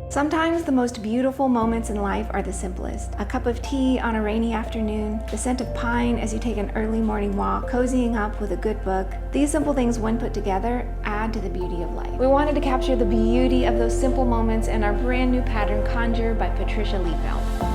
Sometimes the most beautiful moments in life are the simplest. A cup of tea on a rainy afternoon, the scent of pine as you take an early morning walk, cozying up with a good book. These simple things, when put together, add to the beauty of life. We wanted to capture the beauty of those simple moments in our brand new pattern, Conjure by Patricia Liefeld.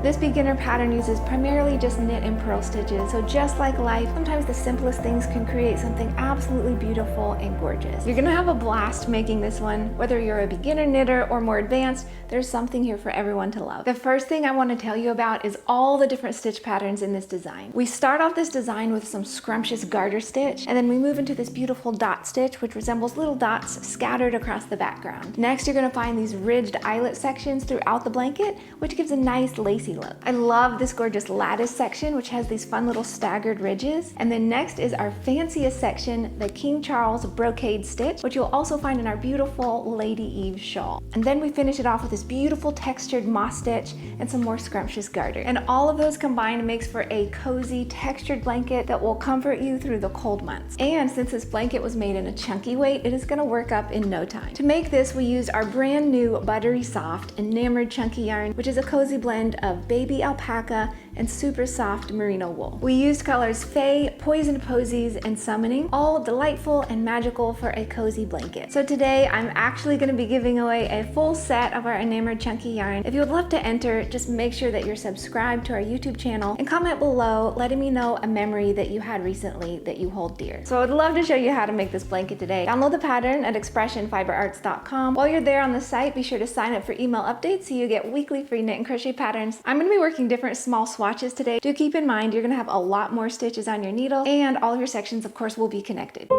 This beginner pattern uses primarily just knit and purl stitches, so just like life, sometimes the simplest things can create something absolutely beautiful and gorgeous. You're gonna have a blast making this one. Whether you're a beginner knitter or more advanced, there's something here for everyone to love. The first thing I want to tell you about is all the different stitch patterns in this design. We start off this design with some scrumptious garter stitch, and then we move into this beautiful dot stitch, which resembles little dots scattered across the background. Next, you're gonna find these ridged eyelet sections throughout the blanket, which gives a nice lacy look. I love this gorgeous lattice section, which has these fun little staggered ridges. And then next is our fanciest section, the King Charles brocade stitch, which you'll also find in our beautiful Lady Eve shawl. And then we finish it off with this beautiful textured moss stitch and some more scrumptious garter. And all of those combined makes for a cozy textured blanket that will comfort you through the cold months. And since this blanket was made in a chunky weight, it is gonna work up in no time. To make this, we used our brand new buttery soft enamored chunky yarn, which is a cozy blend of Baby Alpaca and super soft merino wool. We used colors Fae, Poisoned Posies, and Summoning, all delightful and magical for a cozy blanket. So today I'm actually going to be giving away a full set of our enamored chunky yarn. If you would love to enter, just make sure that you're subscribed to our YouTube channel and comment below letting me know a memory that you had recently that you hold dear. So I would love to show you how to make this blanket today. Download the pattern at expressionfiberarts.com. While you're there on the site, be sure to sign up for email updates so you get weekly free knit and crochet patterns. I'm going to be working different small swatches today. Do keep in mind you're going to have a lot more stitches on your needle, and all of your sections of course will be connected.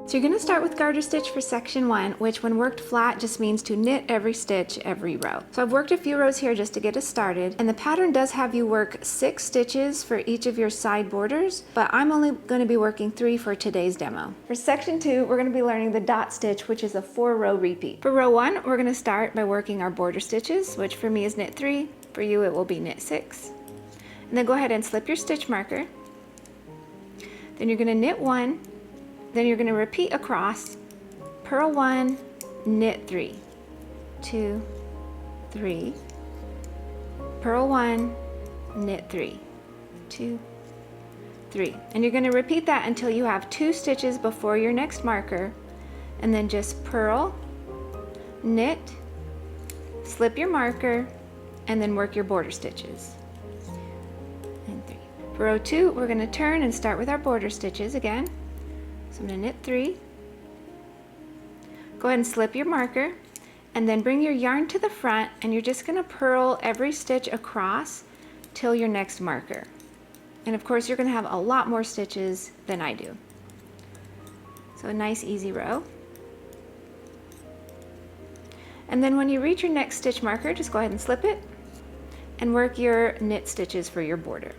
So you're going to start with garter stitch for section 1, which when worked flat just means to knit every stitch every row. So I've worked a few rows here just to get us started, and the pattern does have you work 6 stitches for each of your side borders, but I'm only going to be working 3 for today's demo. For section 2, we're going to be learning the dot stitch, which is a 4-row repeat. For row 1, we're going to start by working our border stitches, which for me is knit 3, for you it will be knit 6. And then go ahead and slip your stitch marker. Then you're going to knit 1, then you're going to repeat across, purl 1, knit 3, 2, 3, purl 1, knit 3, 2, 3. And you're going to repeat that until you have 2 stitches before your next marker, and then just purl, knit, slip your marker, and then work your border stitches. And 3. For row 2, we're going to turn and start with our border stitches again. So I'm going to knit 3, go ahead and slip your marker, and then bring your yarn to the front, and you're just going to purl every stitch across till your next marker. And of course you're going to have a lot more stitches than I do. So a nice easy row. And then when you reach your next stitch marker, just go ahead and slip it and work your knit stitches for your border.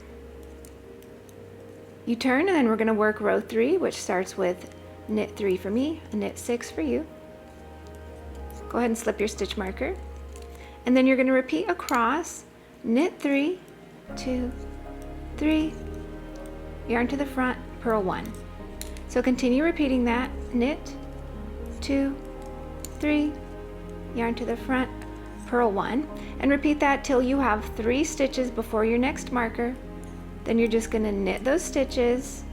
You turn, and then we're going to work row 3, which starts with knit 3 for me and knit 6 for you. Go ahead and slip your stitch marker, and then you're going to repeat across, knit 3, 2, 3, yarn to the front, purl 1. So continue repeating that, knit 2, 3, yarn to the front, purl 1, and repeat that till you have 3 stitches before your next marker. Then you're just going to knit those stitches,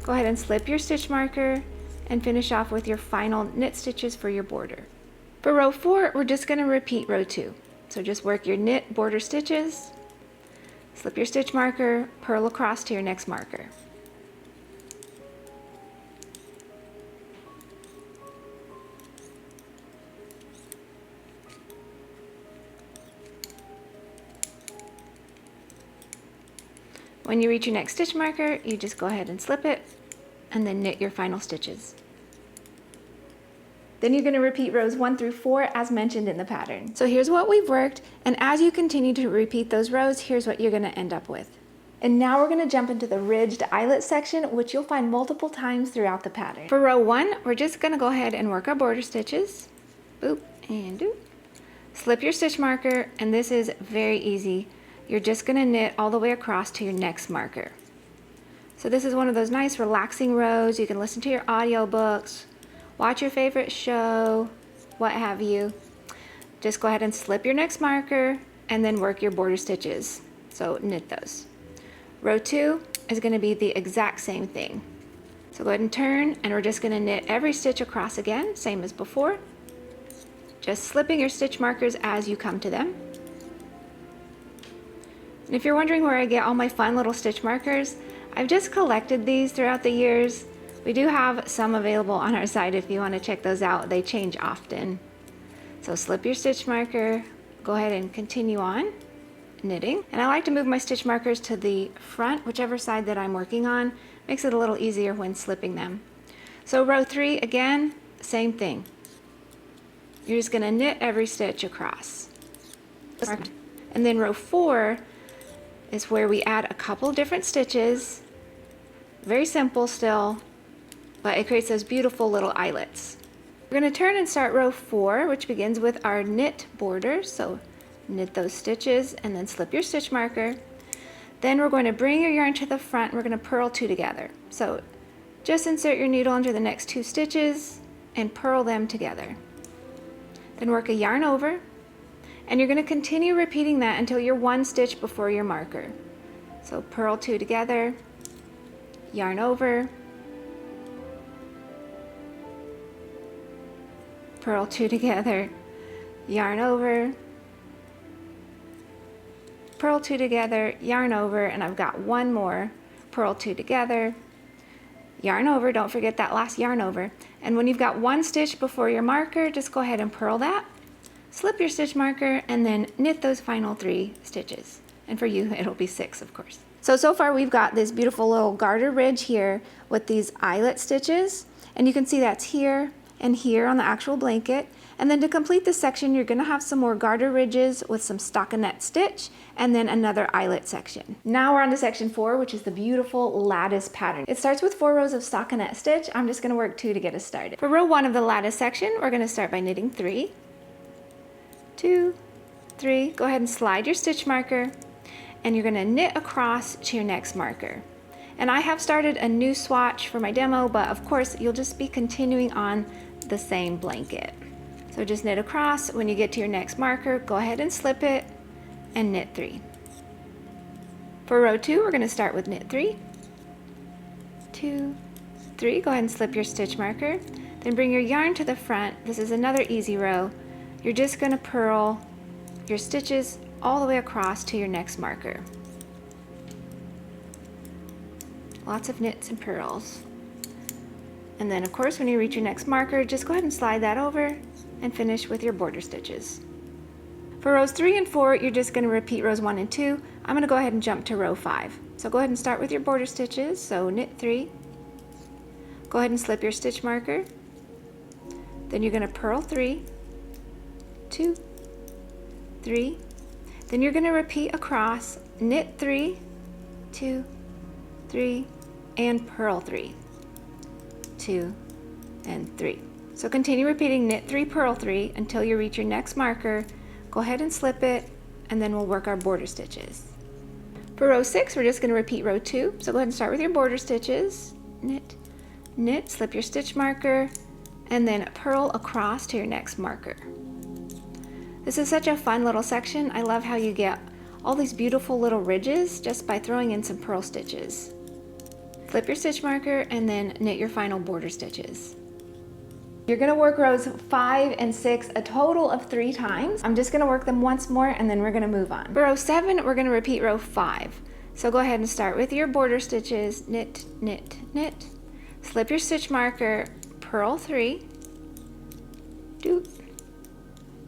go ahead and slip your stitch marker, and finish off with your final knit stitches for your border. For row 4, we're just going to repeat row 2. So just work your knit border stitches, slip your stitch marker, purl across to your next marker. When you reach your next stitch marker, you just go ahead and slip it and then knit your final stitches. Then you're going to repeat rows 1 through 4 as mentioned in the pattern. So here's what we've worked, and as you continue to repeat those rows, here's what you're going to end up with. And now we're gonna jump into the ridged eyelet section, which you'll find multiple times throughout the pattern. For row 1, we're just gonna go ahead and work our border stitches. Boop and doop. Slip your stitch marker, and this is very easy. You're just gonna knit all the way across to your next marker. So this is one of those nice relaxing rows. You can listen to your audiobooks, watch your favorite show, what have you. Just go ahead and slip your next marker and then work your border stitches. So knit those. Row 2 is going to be the exact same thing. So go ahead and turn, and we're just going to knit every stitch across again, same as before. Just slipping your stitch markers as you come to them. And if you're wondering where I get all my fun little stitch markers, I've just collected these throughout the years. We do have some available on our site if you want to check those out. They change often. So slip your stitch marker, go ahead and continue on knitting. And I like to move my stitch markers to the front, whichever side that I'm working on. Makes it a little easier when slipping them. So row 3, again, same thing. You're just gonna knit every stitch across. And then row 4 is where we add a couple different stitches. Very simple still, but it creates those beautiful little eyelets. We're gonna turn and start row 4, which begins with our knit borders. So knit those stitches and then slip your stitch marker. Then we're going to bring your yarn to the front. We're going to purl 2 together. So just insert your needle under the next 2 stitches and purl them together. Then work a yarn over, and you're going to continue repeating that until you're 1 stitch before your marker. So purl 2 together, yarn over, purl 2 together, yarn over, purl 2 together, yarn over, and I've got 1 more. Purl 2 together, yarn over, don't forget that last yarn over. And when you've got 1 stitch before your marker, just go ahead and purl that, slip your stitch marker, and then knit those final 3 stitches. And for you, it'll be 6, of course. So far we've got this beautiful little garter ridge here with these eyelet stitches, and you can see that's here and here on the actual blanket. And then to complete this section, you're gonna have some more garter ridges with some stockinette stitch and then another eyelet section. Now we're on to section 4, which is the beautiful lattice pattern. It starts with 4 rows of stockinette stitch. I'm just gonna work 2 to get us started. For row 1 of the lattice section, we're gonna start by knitting 3, 2, 3. Go ahead and slide your stitch marker, and you're gonna knit across to your next marker. And I have started a new swatch for my demo, but of course you'll just be continuing on the same blanket. So just knit across. When you get to your next marker, go ahead and slip it and knit 3. For row 2, we're going to start with knit 3, 2, 3. Go ahead and slip your stitch marker. Then bring your yarn to the front. This is another easy row. You're just going to purl your stitches all the way across to your next marker. Lots of knits and purls. And then of course when you reach your next marker, just go ahead and slide that over and finish with your border stitches. For rows 3 and 4, you're just going to repeat rows 1 and 2. I'm going to go ahead and jump to row 5. So go ahead and start with your border stitches. So knit 3. Go ahead and slip your stitch marker. Then you're going to purl 3, 2, 3. Then you're going to repeat across, knit 3, 2, 3, and purl 3, 2, and 3. So continue repeating knit 3, purl 3 until you reach your next marker. Go ahead and slip it, and then we'll work our border stitches. For row 6, we're just going to repeat row 2. So go ahead and start with your border stitches. Knit, knit, slip your stitch marker, and then purl across to your next marker. This is such a fun little section. I love how you get all these beautiful little ridges just by throwing in some purl stitches. Flip your stitch marker and then knit your final border stitches. You're going to work rows 5 and 6 a total of 3 times. I'm just going to work them once more and then we're going to move on. For row 7, we're going to repeat row 5. So go ahead and start with your border stitches. Knit, knit, knit. Slip your stitch marker, purl 3, doop,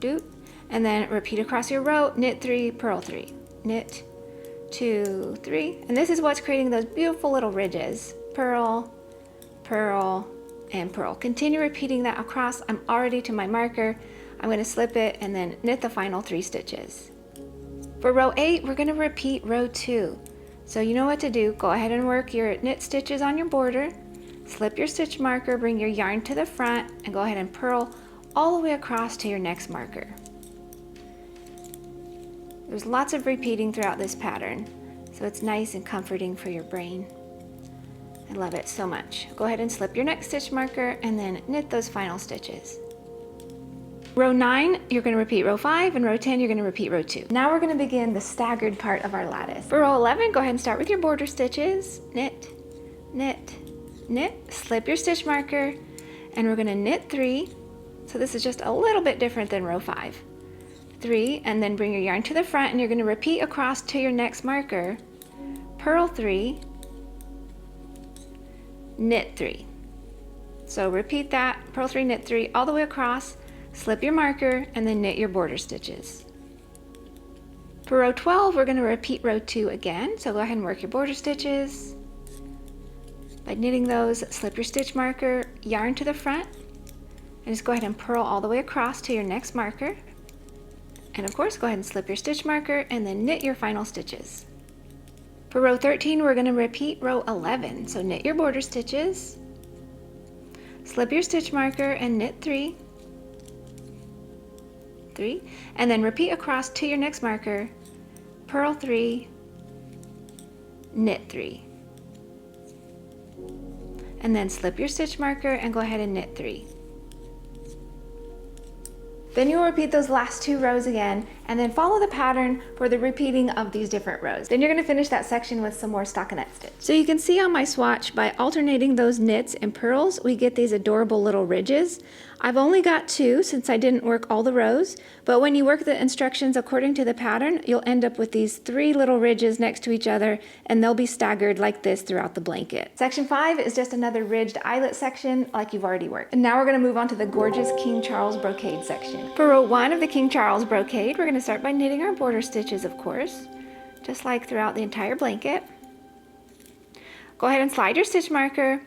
doop, and then repeat across your row. Knit 3, purl 3, knit, 2, 3. And this is what's creating those beautiful little ridges. Purl, purl, and purl. Continue repeating that across. I'm already to my marker. I'm going to slip it and then knit the final 3 stitches. For row 8, we're going to repeat row 2. So you know what to do. Go ahead and work your knit stitches on your border, slip your stitch marker, bring your yarn to the front, and go ahead and purl all the way across to your next marker. There's lots of repeating throughout this pattern, so it's nice and comforting for your brain. I love it so much. Go ahead and slip your next stitch marker and then knit those final stitches. Row 9, you're going to repeat row 5, and row 10, you're going to repeat row 2. Now we're going to begin the staggered part of our lattice. For row 11, go ahead and start with your border stitches. Knit, knit, knit, slip your stitch marker, and we're going to knit 3. So this is just a little bit different than row 5. 3, and then bring your yarn to the front, and you're going to repeat across to your next marker. Purl 3, knit 3. So repeat that, purl 3, knit 3, all the way across. Slip your marker and then knit your border stitches. For row 12, we're going to repeat row 2 again. So go ahead and work your border stitches. By knitting those, slip your stitch marker, yarn to the front, and just go ahead and purl all the way across to your next marker. And of course, go ahead and slip your stitch marker and then knit your final stitches. For row 13, we're going to repeat row 11. So knit your border stitches, slip your stitch marker and knit 3, and then repeat across to your next marker, purl 3, knit 3, and then slip your stitch marker and go ahead and knit 3. Then you'll repeat those last 2 rows again, and then follow the pattern for the repeating of these different rows. Then you're going to finish that section with some more stockinette stitch. So you can see on my swatch, by alternating those knits and purls, we get these adorable little ridges. I've only got 2 since I didn't work all the rows, but when you work the instructions according to the pattern, you'll end up with these 3 little ridges next to each other, and they'll be staggered like this throughout the blanket. Section 5 is just another ridged eyelet section like you've already worked. And now we're going to move on to the gorgeous King Charles brocade section. For row 1 of the King Charles brocade, we're going to start by knitting our border stitches, of course, just like throughout the entire blanket. Go ahead and slide your stitch marker,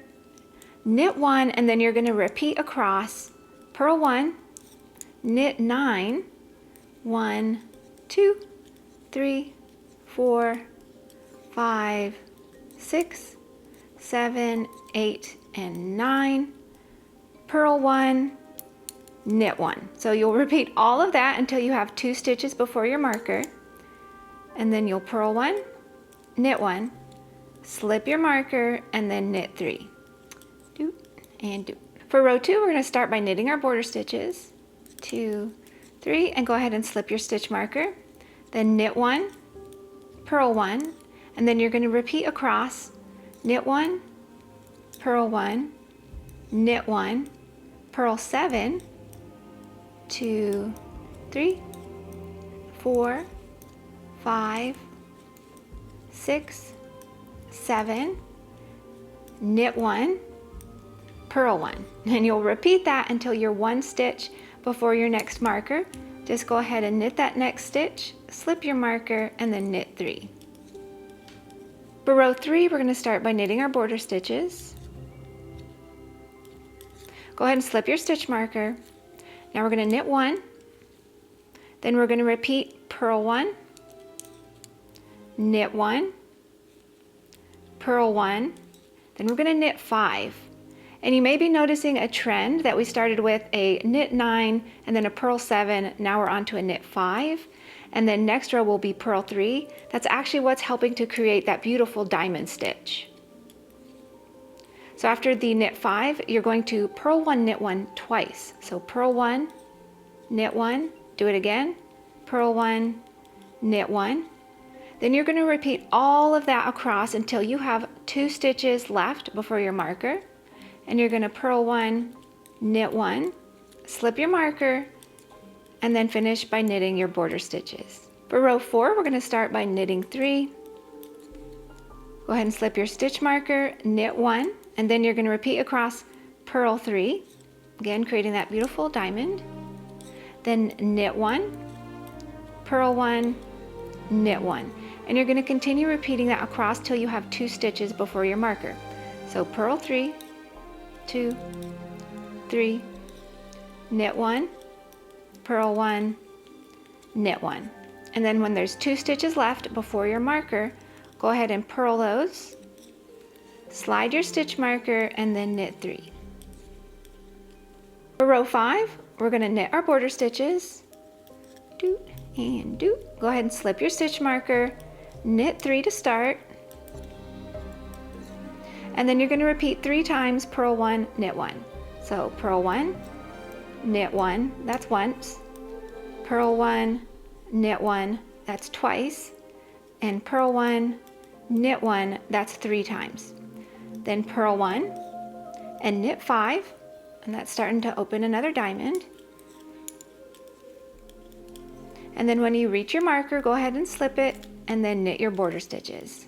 knit 1, and then you're going to repeat across, purl 1, knit 9, 1, 2, 3, 4, 5, 6, 7, 8, and 9, purl 1, knit 1. So you'll repeat all of that until you have 2 stitches before your marker, and then you'll purl 1, knit 1, slip your marker, and then knit 3. Do and do. For row 2, we're going to start by knitting our border stitches, 2, 3, and go ahead and slip your stitch marker, then knit 1, purl 1, and then you're going to repeat across, knit 1, purl 1, knit 1, purl 7, 2, 3, 4, 5, 6, 7, knit 1, purl 1, and you'll repeat that until you're 1 stitch before your next marker. Just go ahead and knit that next stitch, slip your marker, and then knit 3. For row 3, we're going to start by knitting our border stitches. Go ahead and slip your stitch marker. Now we're going to knit 1, then we're going to repeat purl 1, knit 1, purl 1, then we're going to knit 5. And you may be noticing a trend that we started with a knit 9 and then a purl 7, now we're on to a knit 5, and then next row will be purl 3. That's actually what's helping to create that beautiful diamond stitch. So after the knit 5, you're going to purl 1, knit 1 twice. So purl 1, knit 1, do it again, purl 1, knit 1. Then you're going to repeat all of that across until you have 2 stitches left before your marker. And you're going to purl 1, knit 1, slip your marker, and then finish by knitting your border stitches. For row 4, we're going to start by knitting 3. Go ahead and slip your stitch marker, knit 1, and then you're going to repeat across, purl 3, again creating that beautiful diamond. Then knit 1, purl 1, knit 1. And you're going to continue repeating that across till you have 2 stitches before your marker. So purl 3, 2, 3, knit 1, purl 1, knit 1. And then when there's 2 stitches left before your marker, Go ahead and purl those. Slide your stitch marker and then knit 3. For row 5, we're going to knit our border stitches. Doot and doot. Go ahead and slip your stitch marker, knit 3 to start. And then you're going to repeat 3 times purl 1, knit 1. So purl 1, knit 1, that's once. Purl 1, knit 1, that's twice. And purl 1, knit 1, that's 3 times. Then purl 1 and knit 5, and that's starting to open another diamond. And then when you reach your marker, go ahead and slip it and then knit your border stitches.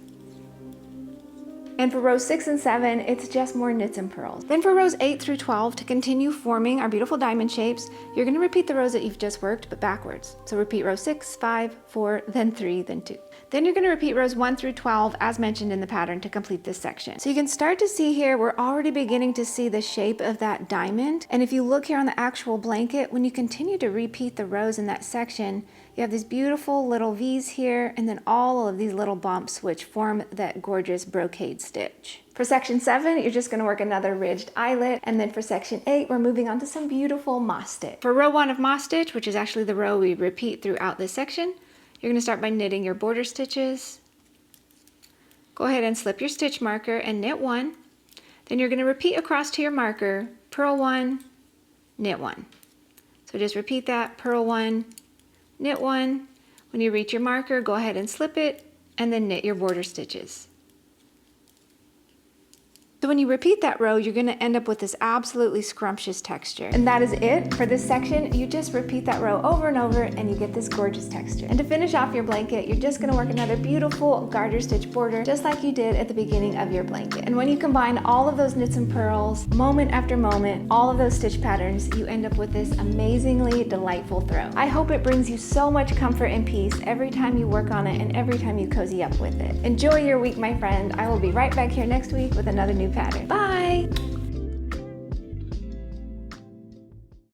And for rows 6 and 7, it's just more knits and purls. Then for rows 8 through 12, to continue forming our beautiful diamond shapes, you're going to repeat the rows that you've just worked, but backwards. So repeat row 6, 5, 4, then 3, then 2. Then you're going to repeat rows 1 through 12 as mentioned in the pattern to complete this section. So you can start to see here, we're already beginning to see the shape of that diamond. And if you look here on the actual blanket, when you continue to repeat the rows in that section, you have these beautiful little V's here, and then all of these little bumps which form that gorgeous brocade stitch. For section 7, you're just going to work another ridged eyelet, and then for section 8, we're moving on to some beautiful moss stitch. For row 1 of moss stitch, which is actually the row we repeat throughout this section, you're going to start by knitting your border stitches. Go ahead and slip your stitch marker and knit 1. Then you're going to repeat across to your marker, purl 1, knit 1. So just repeat that, purl 1, knit 1. When you reach your marker, go ahead and slip it and then knit your border stitches. So when you repeat that row, you're going to end up with this absolutely scrumptious texture. And that is it for this section. You just repeat that row over and over and you get this gorgeous texture. And to finish off your blanket, you're just going to work another beautiful garter stitch border just like you did at the beginning of your blanket. And when you combine all of those knits and purls, moment after moment, all of those stitch patterns, you end up with this amazingly delightful throw. I hope it brings you so much comfort and peace every time you work on it and every time you cozy up with it. Enjoy your week, my friend. I will be right back here next week with another new pattern. Bye!